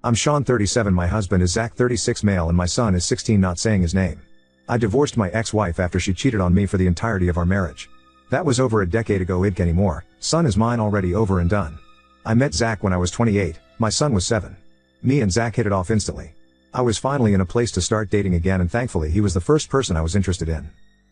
I'm Sean 37, my husband is Zach 36 male, and my son is 16 not saying his name. I divorced my ex-wife after she cheated on me for the entirety of our marriage. That was over a decade ago. It anymore. Son is mine already over and done. I met Zach when I was 28, my son was 7. Me and Zach hit it off instantly. I was finally in a place to start dating again, and thankfully he was the first person I was interested in.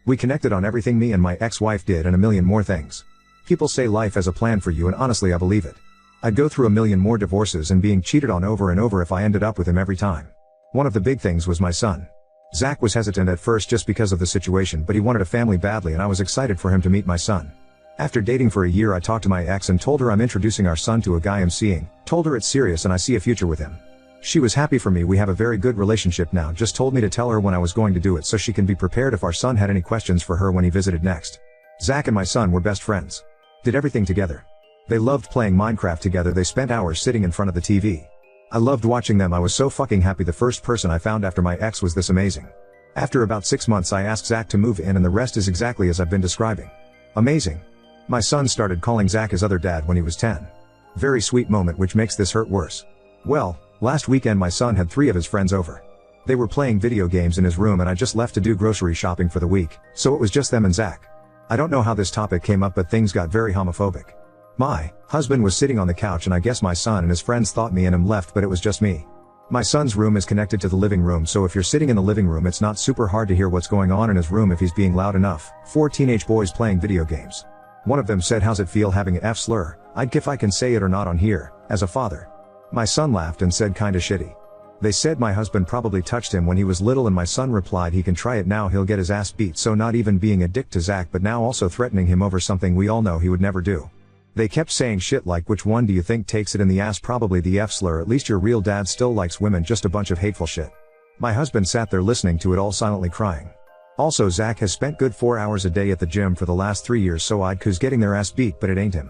We connected on everything me and my ex-wife did and a million more things. People say life has a plan for you, and honestly I believe it. I'd go through a million more divorces and being cheated on over and over if I ended up with him every time. One of the big things was my son. Zach was hesitant at first just because of the situation, but he wanted a family badly and I was excited for him to meet my son. After dating for a year, I talked to my ex and told her I'm introducing our son to a guy I'm seeing, told her it's serious and I see a future with him. She was happy for me. We have a very good relationship now, just told me to tell her when I was going to do it so she can be prepared if our son had any questions for her when he visited next. Zach and my son were best friends. Did everything together. They loved playing Minecraft together. They spent hours sitting in front of the TV. I loved watching them. I was so fucking happy. The first person I found after my ex was this amazing. After about 6 months I asked Zach to move in and the rest is exactly as I've been describing. Amazing. My son started calling Zach his other dad when he was 10. Very sweet moment, which makes this hurt worse. Well, last weekend my son had 3 of his friends over. They were playing video games in his room and I just left to do grocery shopping for the week, so it was just them and Zach. I don't know how this topic came up, but things got very homophobic. My husband was sitting on the couch and I guess my son and his friends thought me and him left, but it was just me. My son's room is connected to the living room, so if you're sitting in the living room it's not super hard to hear what's going on in his room if he's being loud enough. 4 teenage boys playing video games. One of them said, "How's it feel having an F slur? I'd if I can say it or not on here, as a father." My son laughed and said, "Kinda shitty." They said my husband probably touched him when he was little and my son replied he can try it now, he'll get his ass beat. So not even being a dick to Zach, but now also threatening him over something we all know he would never do. They kept saying shit like, "Which one do you think takes it in the ass?" Probably the F slur. "At least your real dad still likes women." Just a bunch of hateful shit. My husband sat there listening to it all, silently crying. Also, Zach has spent good 4 hours a day at the gym for the last 3 years, so I'd cause getting their ass beat, but it ain't him.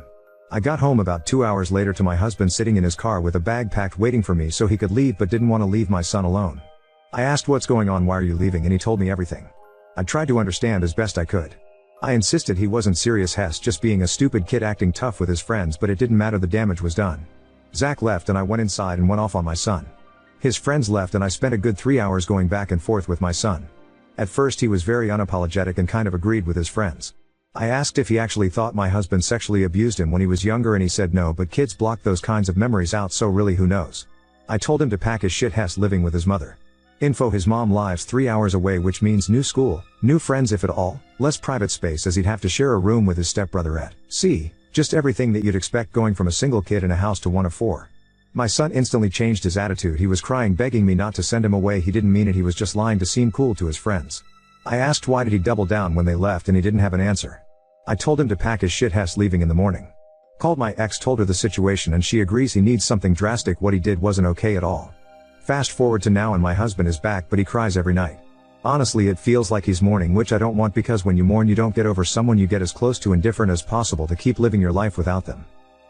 I got home about 2 hours later to my husband sitting in his car with a bag packed waiting for me so he could leave, but didn't want to leave my son alone. I asked, "What's going on? Why are you leaving?" and he told me everything. I tried to understand as best I could. I insisted he wasn't serious, just being a stupid kid acting tough with his friends, but it didn't matter, the damage was done. Zach left and I went inside and went off on my son. His friends left and I spent a good 3 hours going back and forth with my son. At first he was very unapologetic and kind of agreed with his friends. I asked if he actually thought my husband sexually abused him when he was younger and he said no, but kids block those kinds of memories out, so really who knows. I told him to pack his shit, living with his mother. Info: his mom lives 3 hours away, which means new school, new friends if at all, less private space as he'd have to share a room with his stepbrother at sea, just everything that you'd expect going from a single kid in a house to one of 4. My son instantly changed his attitude. He was crying, begging me not to send him away. He didn't mean it, he was just lying to seem cool to his friends. I asked why did he double down when they left and he didn't have an answer. I told him to pack his shit, leaving in the morning. Called my ex, told her the situation and she agrees he needs something drastic. What he did wasn't okay at all. Fast forward to now and my husband is back, but he cries every night. Honestly, it feels like he's mourning, which I don't want, because when you mourn you don't get over someone, you get as close to indifferent as possible to keep living your life without them.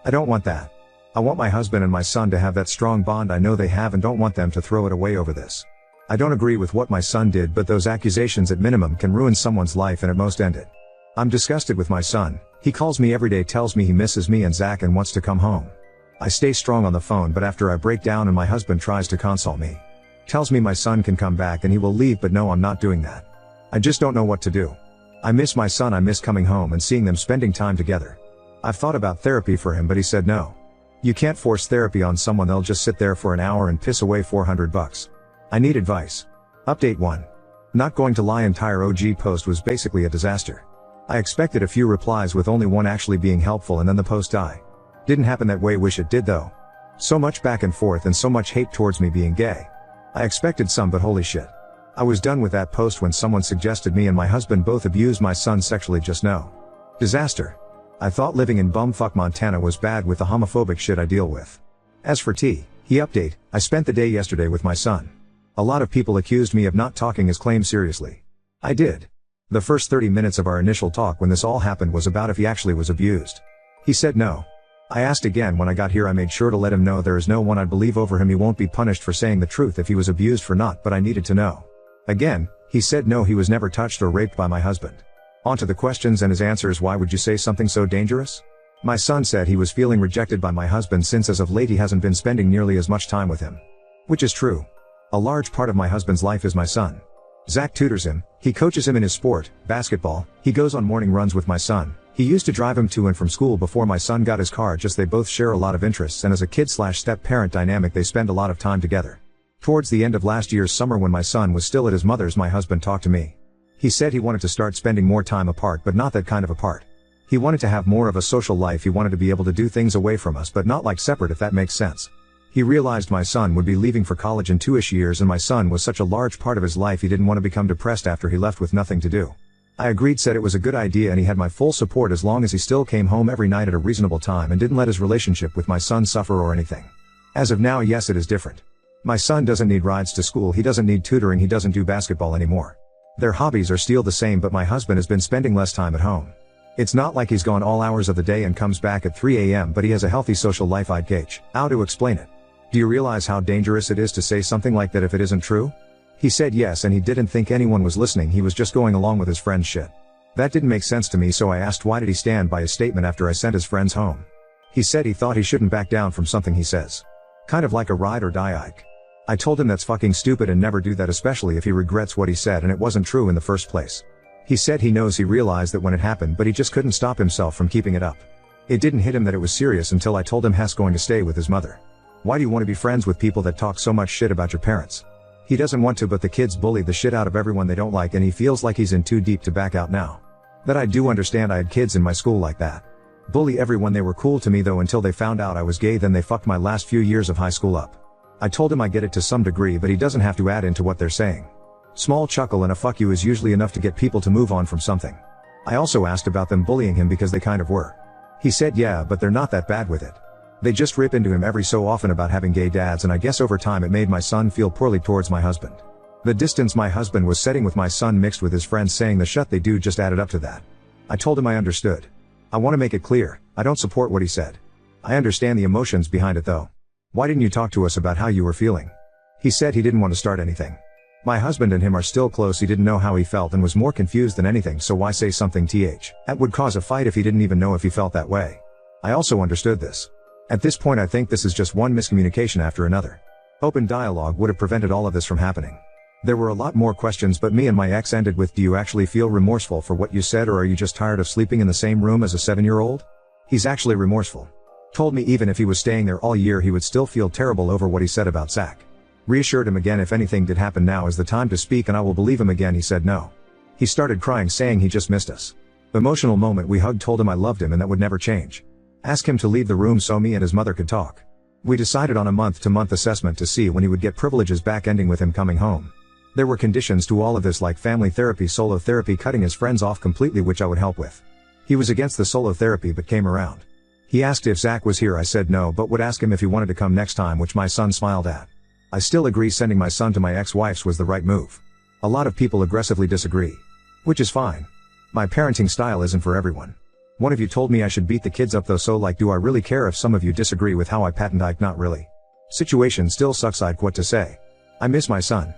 I don't want that. I want my husband and my son to have that strong bond I know they have and don't want them to throw it away over this. I don't agree with what my son did, but those accusations at minimum can ruin someone's life and at most end it. I'm disgusted with my son. He calls me every day, tells me he misses me and Zach and wants to come home. I stay strong on the phone, but after I break down and my husband tries to console me. Tells me my son can come back and he will leave, but no, I'm not doing that. I just don't know what to do. I miss my son, I miss coming home and seeing them, spending time together. I've thought about therapy for him, but he said no. You can't force therapy on someone, they'll just sit there for an hour and piss away $400. I need advice. Update 1. Not going to lie, entire OG post was basically a disaster. I expected a few replies with only one actually being helpful and then the post died. Didn't happen that way, wish it did though. So much back and forth and so much hate towards me being gay. I expected some, but holy shit. I was done with that post when someone suggested me and my husband both abused my son sexually. Just no. Disaster. I thought living in bumfuck Montana was bad with the homophobic shit I deal with. As for T, he update, I spent the day yesterday with my son. A lot of people accused me of not talking his claim seriously. I did. The first 30 minutes of our initial talk when this all happened was about if he actually was abused. He said no. I asked again when I got here. I made sure to let him know there is no one I'd believe over him. He won't be punished for saying the truth if he was abused for not, but I needed to know. Again, he said no, he was never touched or raped by my husband. On to the questions and his answers. Why would you say something so dangerous? My son said he was feeling rejected by my husband since as of late he hasn't been spending nearly as much time with him. Which is true. A large part of my husband's life is my son. Zach tutors him, he coaches him in his sport, basketball, he goes on morning runs with my son, he used to drive him to and from school before my son got his car. Just they both share a lot of interests, and as a kid/step-parent dynamic they spend a lot of time together. Towards the end of last year's summer when my son was still at his mother's, my husband talked to me. He said he wanted to start spending more time apart, but not that kind of apart. He wanted to have more of a social life. He wanted to be able to do things away from us, but not like separate, if that makes sense. He realized my son would be leaving for college in 2-ish years, and my son was such a large part of his life he didn't want to become depressed after he left with nothing to do. I agreed, said it was a good idea, and he had my full support as long as he still came home every night at a reasonable time and didn't let his relationship with my son suffer or anything. As of now, yes, it is different. My son doesn't need rides to school, he doesn't need tutoring, he doesn't do basketball anymore. Their hobbies are still the same, but my husband has been spending less time at home. It's not like he's gone all hours of the day and comes back at 3 a.m., but he has a healthy social life. I'd gauge how to explain it. Do you realize how dangerous it is to say something like that if it isn't true? He said yes, and he didn't think anyone was listening, he was just going along with his friend's shit. That didn't make sense to me, so I asked why did he stand by his statement after I sent his friends home. He said he thought he shouldn't back down from something he says. Kind of like a ride or die Ike. I told him that's fucking stupid and never do that, especially if he regrets what he said and it wasn't true in the first place. He said he knows he realized that when it happened, but he just couldn't stop himself from keeping it up. It didn't hit him that it was serious until I told him he's going to stay with his mother. Why do you want to be friends with people that talk so much shit about your parents? He doesn't want to, but the kids bully the shit out of everyone they don't like, and he feels like he's in too deep to back out now. That I do understand. I had kids in my school like that. Bully everyone. They were cool to me though until they found out I was gay, then they fucked my last few years of high school up. I told him I get it to some degree, but he doesn't have to add into what they're saying. Small chuckle and a fuck you is usually enough to get people to move on from something. I also asked about them bullying him because they kind of were. He said yeah, but they're not that bad with it. They just rip into him every so often about having gay dads, and I guess over time it made my son feel poorly towards my husband. The distance my husband was setting with my son mixed with his friends saying the shit they do just added up to that. I told him I understood. I want to make it clear, I don't support what he said. I understand the emotions behind it though. Why didn't you talk to us about how you were feeling? He said he didn't want to start anything. My husband and him are still close, he didn't know how he felt and was more confused than anything, so why say something that would cause a fight if he didn't even know if he felt that way? I also understood this. At this point I think this is just one miscommunication after another. Open dialogue would have prevented all of this from happening. There were a lot more questions, but me and my ex ended with, do you actually feel remorseful for what you said, or are you just tired of sleeping in the same room as a 7-year-old? He's actually remorseful. Told me even if he was staying there all year he would still feel terrible over what he said about Zach. Reassured him again if anything did happen, now is the time to speak and I will believe him again. He said no. He started crying saying he just missed us. Emotional moment, we hugged, told him I loved him and that would never change. Asked him to leave the room so me and his mother could talk. We decided on a month-to-month assessment to see when he would get privileges back, ending with him coming home. There were conditions to all of this like family therapy, solo therapy, cutting his friends off completely, which I would help with. He was against the solo therapy but came around. He asked if Zach was here, I said no, but would ask him if he wanted to come next time, which my son smiled at. I still agree sending my son to my ex-wife's was the right move. A lot of people aggressively disagree. Which is fine. My parenting style isn't for everyone. One of you told me I should beat the kids up though, so like, do I really care if some of you disagree with how I patent Ike? Not really. Situation still sucks. I'd what to say. I miss my son.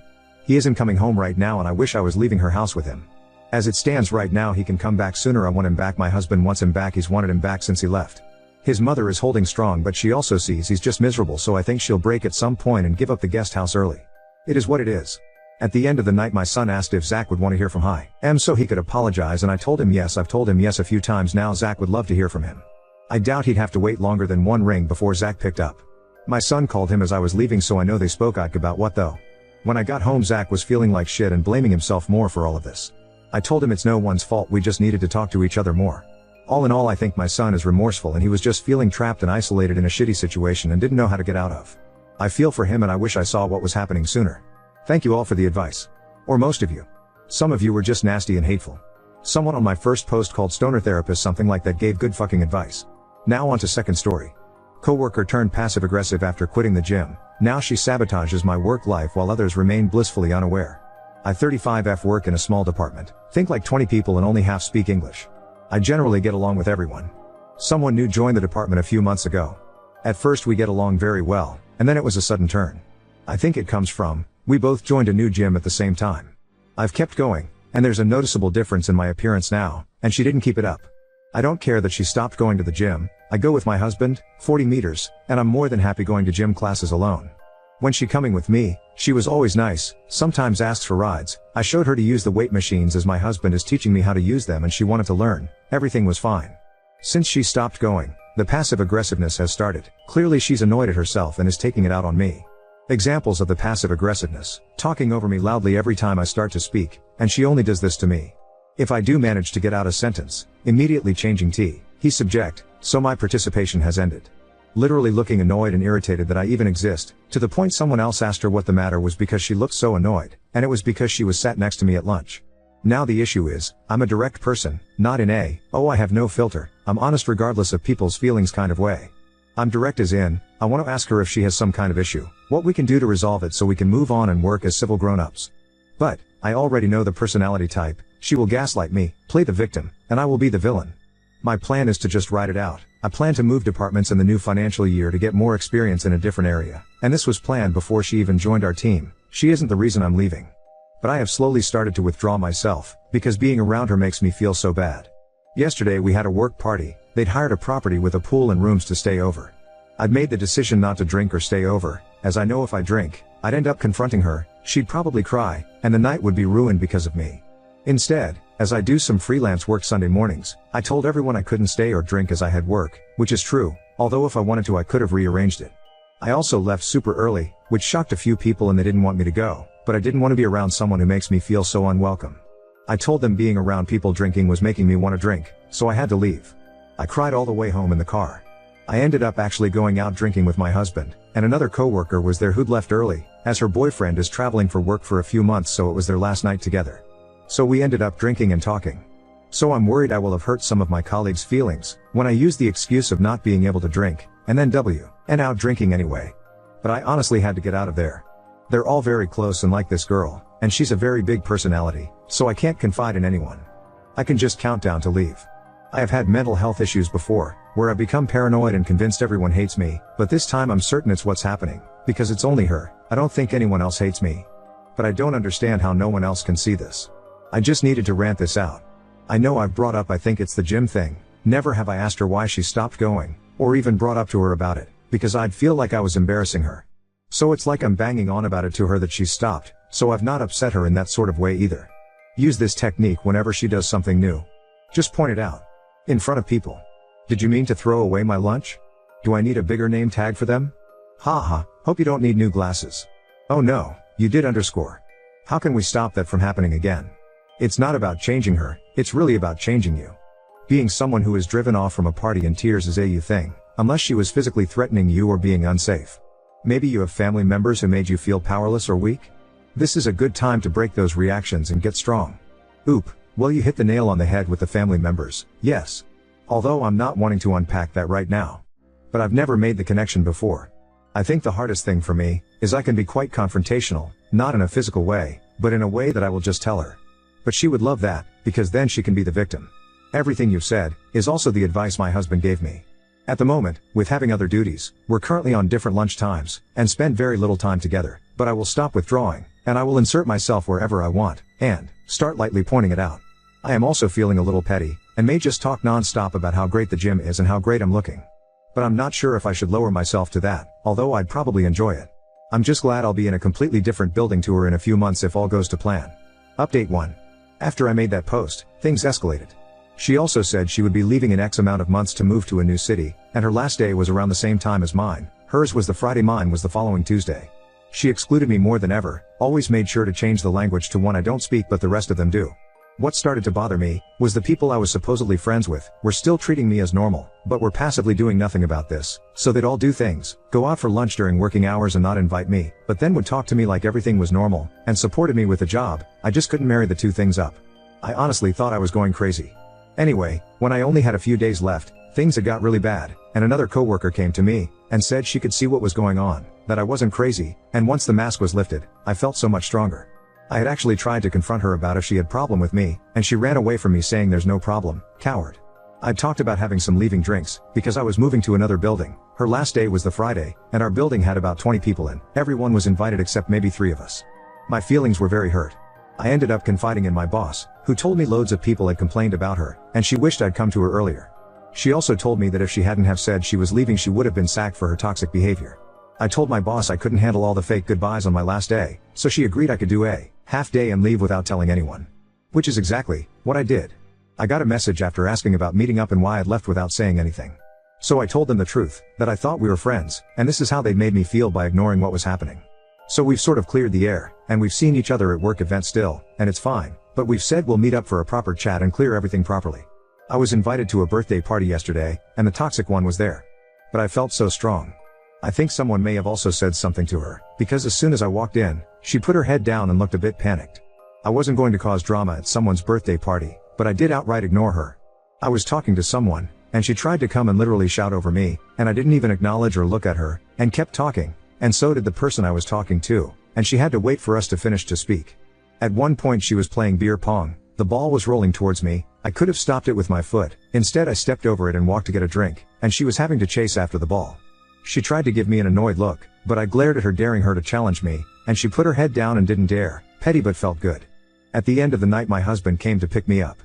He isn't coming home right now and I wish I was leaving her house with him. As it stands right now he can come back sooner. I want him back. My husband wants him back. He's wanted him back since he left. His mother is holding strong, but she also sees he's just miserable, so I think she'll break at some point and give up the guest house early. It is what it is. At the end of the night my son asked if Zach would want to hear from him so he could apologize, and I told him yes. I've told him yes a few times now. Zach would love to hear from him. I doubt he'd have to wait longer than one ring before Zach picked up. My son called him as I was leaving, so I know they spoke. Ike about what though? When I got home Zach was feeling like shit and blaming himself more for all of this. I told him it's no one's fault, we just needed to talk to each other more. All in all I think my son is remorseful and he was just feeling trapped and isolated in a shitty situation and didn't know how to get out of. I feel for him and I wish I saw what was happening sooner. Thank you all for the advice. Or most of you. Some of you were just nasty and hateful. Someone on my first post called Stoner Therapist something like that gave good fucking advice. Now on to second story. Coworker turned passive aggressive after quitting the gym. Now she sabotages my work life while others remain blissfully unaware. I 35F work in a small department. Think like 20 people and only half speak English. I generally get along with everyone. Someone new joined the department a few months ago. At first we get along very well, and then it was a sudden turn. I think it comes from, we both joined a new gym at the same time. I've kept going, and there's a noticeable difference in my appearance now, and she didn't keep it up. I don't care that she stopped going to the gym. I go with my husband, 40 meters, and I'm more than happy going to gym classes alone. When she coming with me, she was always nice, sometimes asks for rides. I showed her to use the weight machines as my husband is teaching me how to use them and she wanted to learn. Everything was fine. Since she stopped going, the passive aggressiveness has started. Clearly she's annoyed at herself and is taking it out on me. Examples of the passive aggressiveness: talking over me loudly every time I start to speak, and she only does this to me. If I do manage to get out a sentence, immediately changing T, he subject, so my participation has ended. Literally looking annoyed and irritated that I even exist, to the point someone else asked her what the matter was because she looked so annoyed, and it was because she was sat next to me at lunch. Now the issue is, I'm a direct person, not in a, oh I have no filter, I'm honest regardless of people's feelings kind of way. I'm direct as in, I want to ask her if she has some kind of issue, what we can do to resolve it so we can move on and work as civil grown-ups. But, I already know the personality type, she will gaslight me, play the victim, and I will be the villain. My plan is to just ride it out. I plan to move departments in the new financial year to get more experience in a different area, and this was planned before she even joined our team. She isn't the reason I'm leaving. But I have slowly started to withdraw myself, because being around her makes me feel so bad. Yesterday we had a work party. They'd hired a property with a pool and rooms to stay over. I'd made the decision not to drink or stay over, as I know if I drink, I'd end up confronting her, she'd probably cry, and the night would be ruined because of me. Instead, as I do some freelance work Sunday mornings, I told everyone I couldn't stay or drink as I had work, which is true, although if I wanted to I could have rearranged it. I also left super early, which shocked a few people and they didn't want me to go, but I didn't want to be around someone who makes me feel so unwelcome. I told them being around people drinking was making me want to drink, so I had to leave. I cried all the way home in the car. I ended up actually going out drinking with my husband, and another coworker was there who'd left early, as her boyfriend is traveling for work for a few months, so it was their last night together. So we ended up drinking and talking. So I'm worried I will have hurt some of my colleagues' feelings, when I used the excuse of not being able to drink, and then and out drinking anyway. But I honestly had to get out of there. They're all very close and like this girl, and she's a very big personality, so I can't confide in anyone. I can just count down to leave. I have had mental health issues before, where I become paranoid and convinced everyone hates me, but this time I'm certain it's what's happening, because it's only her. I don't think anyone else hates me. But I don't understand how no one else can see this. I just needed to rant this out. I know I've brought up I think it's the gym thing. Never have I asked her why she stopped going, or even brought up to her about it, because I'd feel like I was embarrassing her. So it's like I'm banging on about it to her that she's stopped, so I've not upset her in that sort of way either. Use this technique whenever she does something new. Just point it out. In front of people. Did you mean to throw away my lunch? Do I need a bigger name tag for them? Haha, hope you don't need new glasses. Oh no, you did underscore. How can we stop that from happening again? It's not about changing her, it's really about changing you. Being someone who is driven off from a party in tears is a you thing, unless she was physically threatening you or being unsafe. Maybe you have family members who made you feel powerless or weak? This is a good time to break those reactions and get strong. Oop, well you hit the nail on the head with the family members, yes. Although I'm not wanting to unpack that right now. But I've never made the connection before. I think the hardest thing for me, is I can be quite confrontational, not in a physical way, but in a way that I will just tell her. But she would love that, because then she can be the victim. Everything you've said, is also the advice my husband gave me. At the moment, with having other duties, we're currently on different lunch times, and spend very little time together, but I will stop withdrawing, and I will insert myself wherever I want, and start lightly pointing it out. I am also feeling a little petty, and may just talk non-stop about how great the gym is and how great I'm looking. But I'm not sure if I should lower myself to that, although I'd probably enjoy it. I'm just glad I'll be in a completely different building to her in a few months if all goes to plan. Update 1. After I made that post, things escalated. She also said she would be leaving in X amount of months to move to a new city, and her last day was around the same time as mine. Hers was the Friday, mine was the following Tuesday. She excluded me more than ever, always made sure to change the language to one I don't speak but the rest of them do. What started to bother me, was the people I was supposedly friends with, were still treating me as normal, but were passively doing nothing about this. So they'd all do things, go out for lunch during working hours and not invite me, but then would talk to me like everything was normal, and supported me with a job. I just couldn't marry the two things up. I honestly thought I was going crazy. Anyway, when I only had a few days left, things had got really bad, and another coworker came to me, and said she could see what was going on, that I wasn't crazy, and once the mask was lifted, I felt so much stronger. I had actually tried to confront her about if she had problem with me, and she ran away from me saying there's no problem, coward. I'd talked about having some leaving drinks, because I was moving to another building. Her last day was the Friday, and our building had about 20 people in. Everyone was invited except maybe 3 of us. My feelings were very hurt. I ended up confiding in my boss, who told me loads of people had complained about her, and she wished I'd come to her earlier. She also told me that if she hadn't have said she was leaving she would have been sacked for her toxic behavior. I told my boss I couldn't handle all the fake goodbyes on my last day, so she agreed I could do a half day and leave without telling anyone. Which is exactly what I did. I got a message after asking about meeting up and why I'd left without saying anything. So I told them the truth, that I thought we were friends, and this is how they'd made me feel by ignoring what was happening. So we've sort of cleared the air, and we've seen each other at work events still, and it's fine, but we've said we'll meet up for a proper chat and clear everything properly. I was invited to a birthday party yesterday, and the toxic one was there. But I felt so strong. I think someone may have also said something to her, because as soon as I walked in, she put her head down and looked a bit panicked. I wasn't going to cause drama at someone's birthday party, but I did outright ignore her. I was talking to someone, and she tried to come and literally shout over me, and I didn't even acknowledge or look at her, and kept talking, and so did the person I was talking to, and she had to wait for us to finish to speak. At one point she was playing beer pong, the ball was rolling towards me, I could have stopped it with my foot, instead I stepped over it and walked to get a drink, and she was having to chase after the ball. She tried to give me an annoyed look, but I glared at her daring her to challenge me, and she put her head down and didn't dare, petty but felt good. At the end of the night my husband came to pick me up.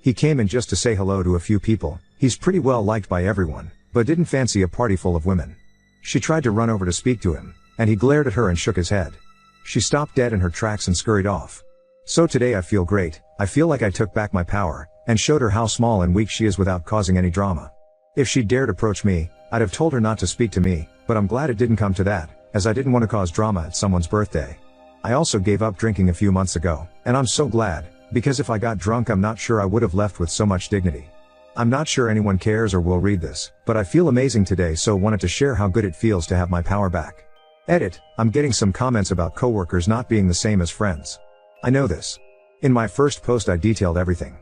He came in just to say hello to a few people, he's pretty well liked by everyone, but didn't fancy a party full of women. She tried to run over to speak to him, and he glared at her and shook his head. She stopped dead in her tracks and scurried off. So today I feel great, I feel like I took back my power, and showed her how small and weak she is without causing any drama. If she dared approach me, I'd have told her not to speak to me, but I'm glad it didn't come to that, as I didn't want to cause drama at someone's birthday. I also gave up drinking a few months ago, and I'm so glad, because if I got drunk I'm not sure I would have left with so much dignity. I'm not sure anyone cares or will read this, but I feel amazing today, so wanted to share how good it feels to have my power back. Edit, I'm getting some comments about coworkers not being the same as friends. I know this. In my first post I detailed everything.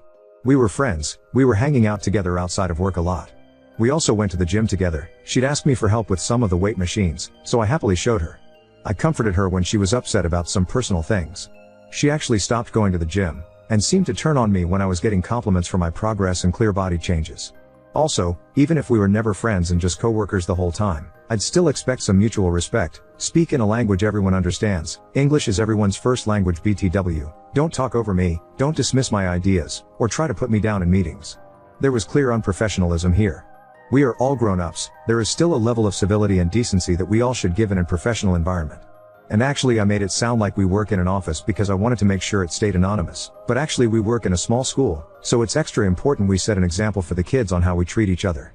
We were friends, we were hanging out together outside of work a lot. We also went to the gym together, she'd ask me for help with some of the weight machines, so I happily showed her. I comforted her when she was upset about some personal things. She actually stopped going to the gym, and seemed to turn on me when I was getting compliments for my progress and clear body changes. Also, even if we were never friends and just coworkers the whole time, I'd still expect some mutual respect, speak in a language everyone understands, English is everyone's first language BTW, don't talk over me, don't dismiss my ideas, or try to put me down in meetings. There was clear unprofessionalism here. We are all grown-ups, there is still a level of civility and decency that we all should give in a professional environment. And actually I made it sound like we work in an office because I wanted to make sure it stayed anonymous, but actually we work in a small school, so it's extra important we set an example for the kids on how we treat each other.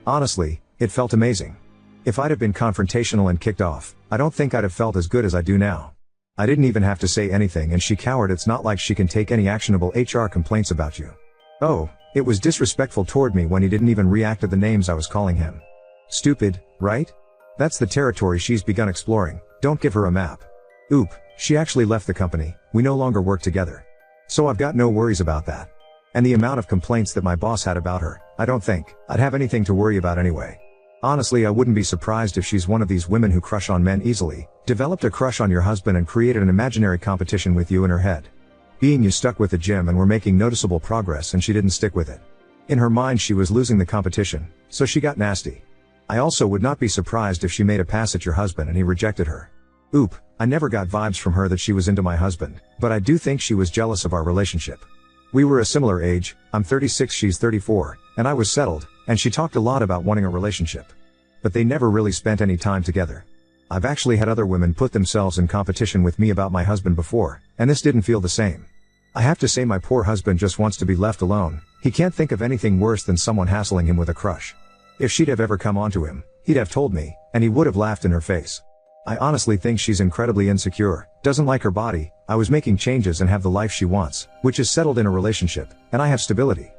Honestly, it felt amazing. If I'd have been confrontational and kicked off, I don't think I'd have felt as good as I do now. I didn't even have to say anything and she cowered. It's not like she can take any actionable HR complaints about you. Oh, it was disrespectful toward me when he didn't even react to the names I was calling him. Stupid, right? That's the territory she's begun exploring, don't give her a map. She actually left the company, we no longer work together. So I've got no worries about that. And the amount of complaints that my boss had about her, I don't think I'd have anything to worry about anyway. Honestly, I wouldn't be surprised if she's one of these women who crush on men easily, developed a crush on your husband and created an imaginary competition with you in her head. You stuck with the gym and were making noticeable progress and she didn't stick with it. In her mind she was losing the competition, so she got nasty. I also would not be surprised if she made a pass at your husband and he rejected her. I never got vibes from her that she was into my husband, but I do think she was jealous of our relationship. We were a similar age, I'm 36, she's 34, and I was settled, and she talked a lot about wanting a relationship. But they never really spent any time together. I've actually had other women put themselves in competition with me about my husband before, and this didn't feel the same. I have to say my poor husband just wants to be left alone, he can't think of anything worse than someone hassling him with a crush. If she'd have ever come onto him, he'd have told me, and he would have laughed in her face. I honestly think she's incredibly insecure, doesn't like her body, I was making changes and have the life she wants, which is settled in a relationship, and I have stability.